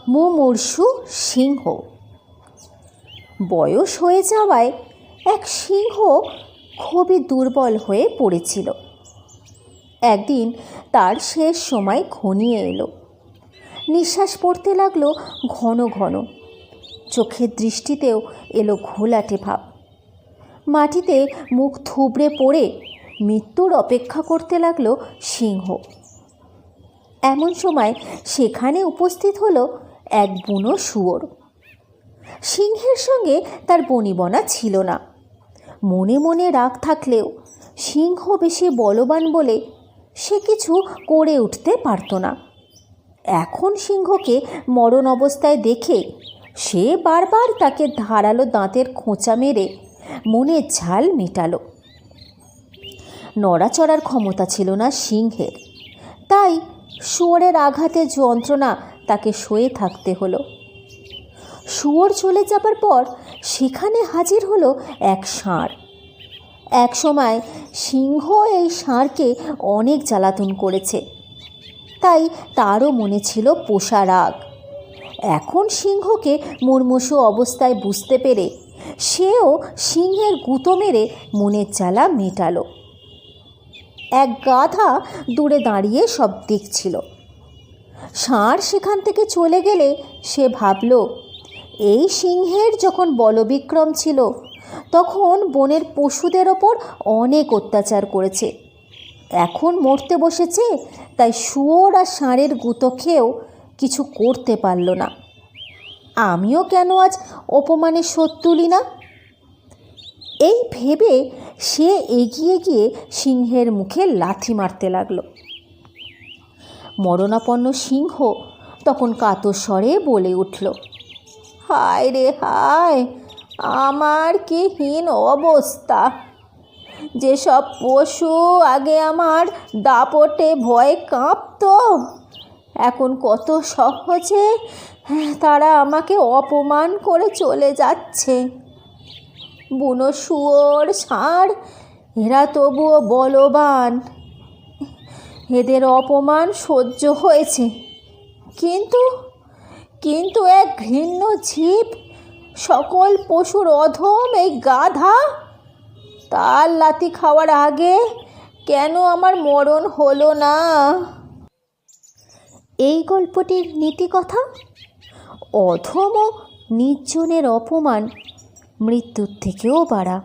মুমূর্ষু সিংহ। বয়স হয়ে যাওয়ায় এক সিংহ খুবই দুর্বল হয়ে পড়েছিল। একদিন তার শেষ সময় ঘনিয়ে এলো। নিঃশ্বাস পড়তে লাগলো ঘন ঘন, চোখের দৃষ্টিতেও এলো ঘোলাটে ভাব। মাটিতে মুখ থুবড়ে পড়ে মৃত্যুর অপেক্ষা করতে লাগলো সিংহ। এমন সময় সেখানে উপস্থিত হলো এক বুনো শুয়োর। সিংহের সঙ্গে তার বনিবনা ছিল না। মনে মনে রাগ থাকলেও সিংহ বেশি বলবান বলে সে কিছু করে উঠতে পারত না। এখন সিংহকে মরণ অবস্থায় দেখে সে বারবার তাকে ধারালো দাঁতের খোঁচা মেরে মনের ঝাল মেটালো। নড়াচড়ার ক্ষমতা ছিল না সিংহের, তাই শুয়োরের আঘাতের যন্ত্রণা তাকে সয়ে থাকতে হলো। শুয়োর চলে যাবার পর সেখানে হাজির হলো এক ষাঁড়। এক সময় সিংহ এই ষাঁড়কে অনেক জ্বালাতন করেছে, তাই তারও মনে ছিল পোষা রাগ। এখন সিংহকে মুমূর্ষু অবস্থায় বুঝতে পেরে সেও সিংহের গুঁতো মেরে মনের জ্বালা মেটালো। এক গাধা দূরে দাঁড়িয়ে সব দেখছিল। ষাঁড় সেখান থেকে চলে গেলে সে ভাবল, এই সিংহের যখন বলবিক্রম ছিল তখন বনের পশুদের ওপর অনেক অত্যাচার করেছে। এখন মরতে বসেছে, তাই শুয়োর আর ষাঁড়ের গুঁতো খেয়েও কিছু করতে পারল না। আমিও কেন আজ অপমানে শোধ তুলি না? এই ভেবে সে এগিয়ে গিয়ে সিংহের মুখে লাথি মারতে লাগলো। মরণাপন্ন সিংহ তখন কাতর স্বরে বলে উঠল, হায় রে হায়, আমার কি হীন অবস্থা! যেসব পশু আগে আমার দাপটে ভয়ে কাঁপত, এখন কত সহজে তারা আমাকে অপমান করে চলে যাচ্ছে। বুনো শুয়োর, ষাঁড়, এরা তবুও বলবান, এদের অপমান সহ্য হয়েছে, কিন্তু এক ঘৃণ্য জীব, সকল পশুর অধম এই গাধা, তার লাথি খাওয়ার আগে কেন আমার মরণ হলো না? এই গল্পটির নীতিকথা: অধম ও নির্জনের অপমান মৃত্যুর থেকেও বাড়া।